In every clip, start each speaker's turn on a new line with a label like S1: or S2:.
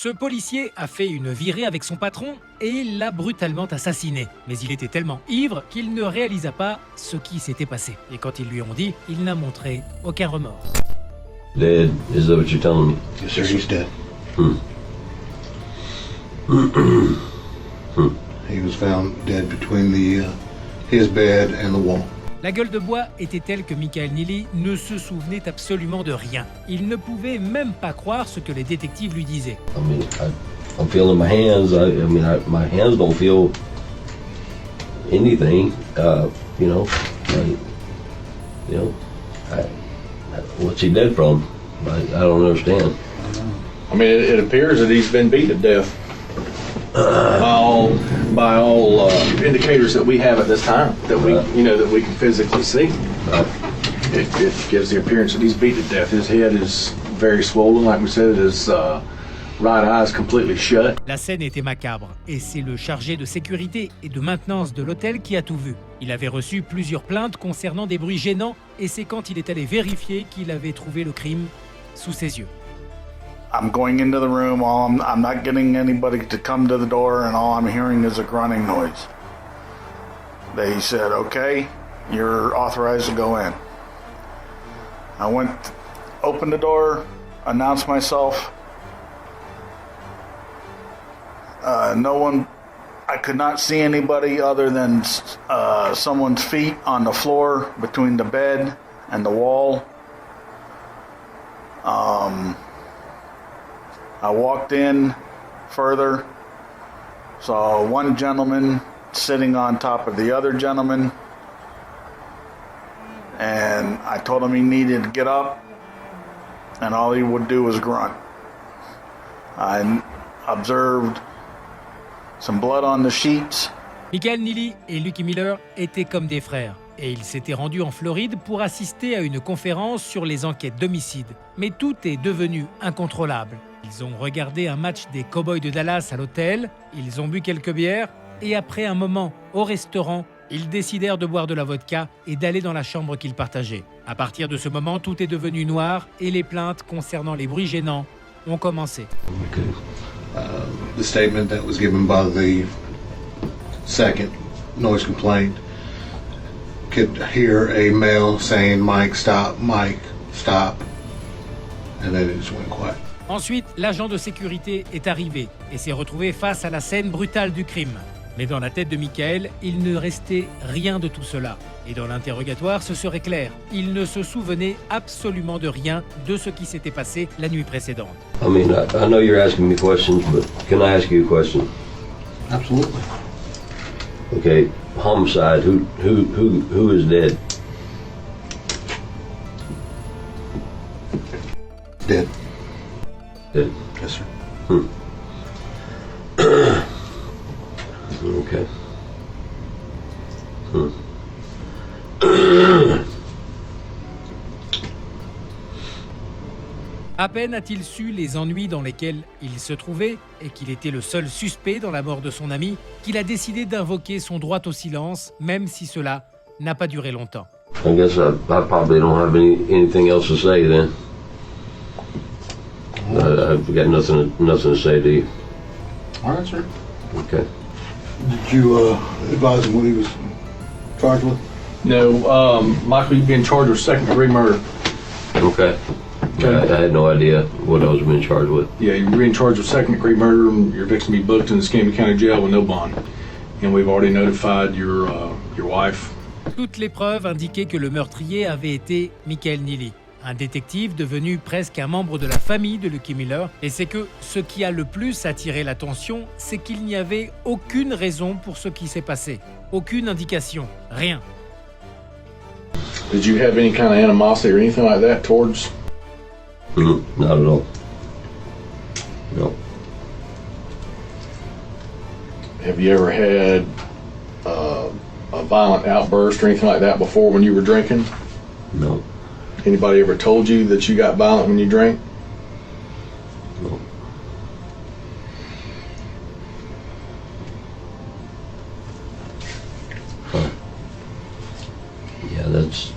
S1: Ce policier a fait une virée avec son patron et l'a brutalement assassiné. Mais il était tellement ivre qu'il ne réalisa pas ce qui s'était passé. Et quand ils lui ont dit, il n'a montré aucun remords.
S2: Dead, is that what you're telling me?
S3: Yes, sir, he's dead. He was found dead between his bed and the wall.
S1: La gueule de bois était telle que Michael Neely ne se souvenait absolument de rien. Il ne pouvait même pas croire ce que les détectives lui disaient.
S2: I mean, I'm feeling my hands. My hands don't feel anything. What's he dead from? I don't understand.
S4: I mean, it appears that he's been beat to death by all indicators that we have at this time that we can physically see. It gives the appearance that he's beat to death. His head is very swollen, like we said. His right eye is completely shut.
S1: La scène était macabre et c'est le chargé de sécurité et de maintenance de l'hôtel qui a tout vu. Il avait reçu plusieurs plaintes concernant des bruits gênants et c'est quand il est allé vérifier qu'il avait trouvé le crime sous ses yeux.
S5: I'm going into the room, I'm not getting anybody to come to the door, and all I'm hearing is a grunting noise. They said, okay, you're authorized to go in. I went, opened the door, announced myself. I could not see anybody other than someone's feet on the floor between the bed and the wall. I walked in further, saw one gentleman sitting on top of the other gentleman, and I told him he needed to get up, and all he would do was grunt. I observed some blood on the sheets.
S1: Michael Neely et Lucky Miller étaient comme des frères et ils s'étaient rendus en Floride pour assister à une conférence sur les enquêtes d'homicide. Mais tout est devenu incontrôlable. Ils ont regardé un match des Cowboys de Dallas à l'hôtel, ils ont bu quelques bières et après un moment au restaurant, ils décidèrent de boire de la vodka et d'aller dans la chambre qu'ils partageaient. À partir de ce moment, tout est devenu noir et les plaintes concernant les bruits gênants ont commencé.
S3: The statement that was given by the second noise complaint could hear a male saying, Mike, stop, and then it just went quiet.
S1: Ensuite, l'agent de sécurité est arrivé et s'est retrouvé face à la scène brutale du crime. Mais dans la tête de Michael, il ne restait rien de tout cela. Et dans l'interrogatoire, ce serait clair. Il ne se souvenait absolument de rien de ce qui s'était passé la nuit précédente.
S2: I mean, I know you're asking me questions, but can I ask you a question?
S3: Absolutely.
S2: Okay, homicide. Who is dead?
S3: Dead.
S2: Dead.
S3: Yes, sir.
S2: Okay.
S1: À peine a-t-il su les ennuis dans lesquels il se trouvait et qu'il était le seul suspect dans la mort de son ami, qu'il a décidé d'invoquer son droit au silence, même si cela n'a pas duré longtemps.
S2: I guess I probably don't have anything else to say then. I've got nothing to say to you.
S3: All right, sir.
S2: Okay.
S3: Did you advise him what he was charged with?
S4: No, Michael, you've been charged with second-degree murder.
S2: Okay. I had no idea what I was being charged with.
S4: Yeah, you're being charged with second-degree murder, and you're fixing to be booked in the Escambia County Jail with no bond. And we've already notified your wife.
S1: Toutes les preuves indiquaient que le meurtrier avait été Michael Neely, un détective devenu presque un membre de la famille de Lucky Miller. Et c'est que ce qui a le plus attiré l'attention, c'est qu'il n'y avait aucune raison pour ce qui s'est passé. Aucune indication, rien.
S4: Did you have any kind of animosity or anything like that towards?
S2: Not at all. No.
S4: Have you ever had a violent outburst or anything like that before when you were drinking?
S2: No.
S4: Anybody ever told you that you got violent when you drank?
S2: No. Yeah, that's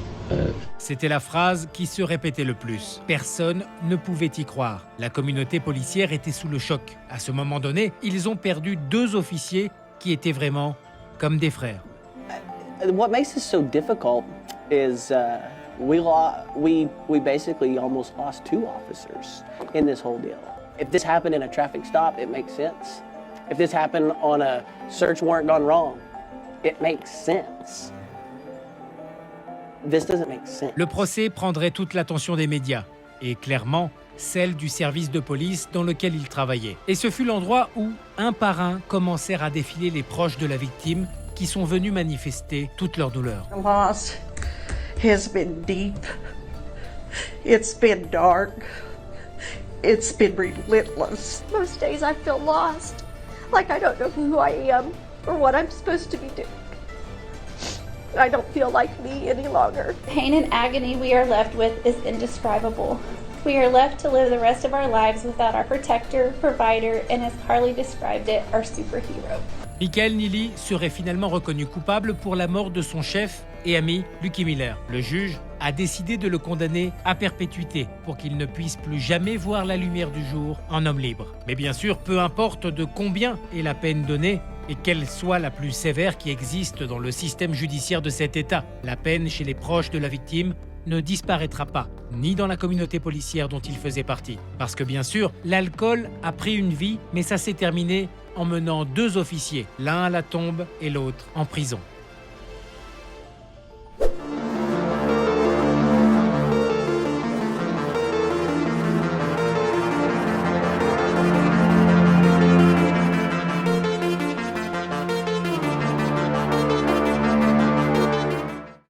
S1: C'était la phrase qui se répétait le plus. Personne ne pouvait y croire. La communauté policière était sous le choc. À ce moment donné, ils ont perdu 2 officiers qui étaient vraiment comme des frères.
S6: What makes this so difficult is we basically almost lost 2 officers in this whole deal. If this happened in a traffic stop, it makes sense. If this happened on a search warrant gone wrong, it makes sense. This doesn't make sense.
S1: Le procès prendrait toute l'attention des médias et clairement celle du service de police dans lequel il travaillait. Et ce fut l'endroit où, un par un, commencèrent à défiler les proches de la victime qui sont venus manifester toute leur douleur.
S7: The loss has been deep. It's been dark. It's been relentless.
S8: Most days I feel lost, like I don't know who I am or what I'm supposed to be doing. I don't feel like me any longer.
S9: Pain and agony we are left with is indescribable. We are left to live the rest of our lives without our protector, provider, and as Carly described it, our superhero.
S1: Michael Neely serait finalement reconnu coupable pour la mort de son chef et ami Lucky Miller. Le juge a décidé de le condamner à perpétuité pour qu'il ne puisse plus jamais voir la lumière du jour en homme libre. Mais bien sûr, peu importe de combien est la peine donnée et qu'elle soit la plus sévère qui existe dans le système judiciaire de cet État, la peine chez les proches de la victime ne disparaîtra pas, ni dans la communauté policière dont il faisait partie. Parce que bien sûr, l'alcool a pris une vie, mais ça s'est terminé en menant 2 officiers, l'un à la tombe et l'autre en prison.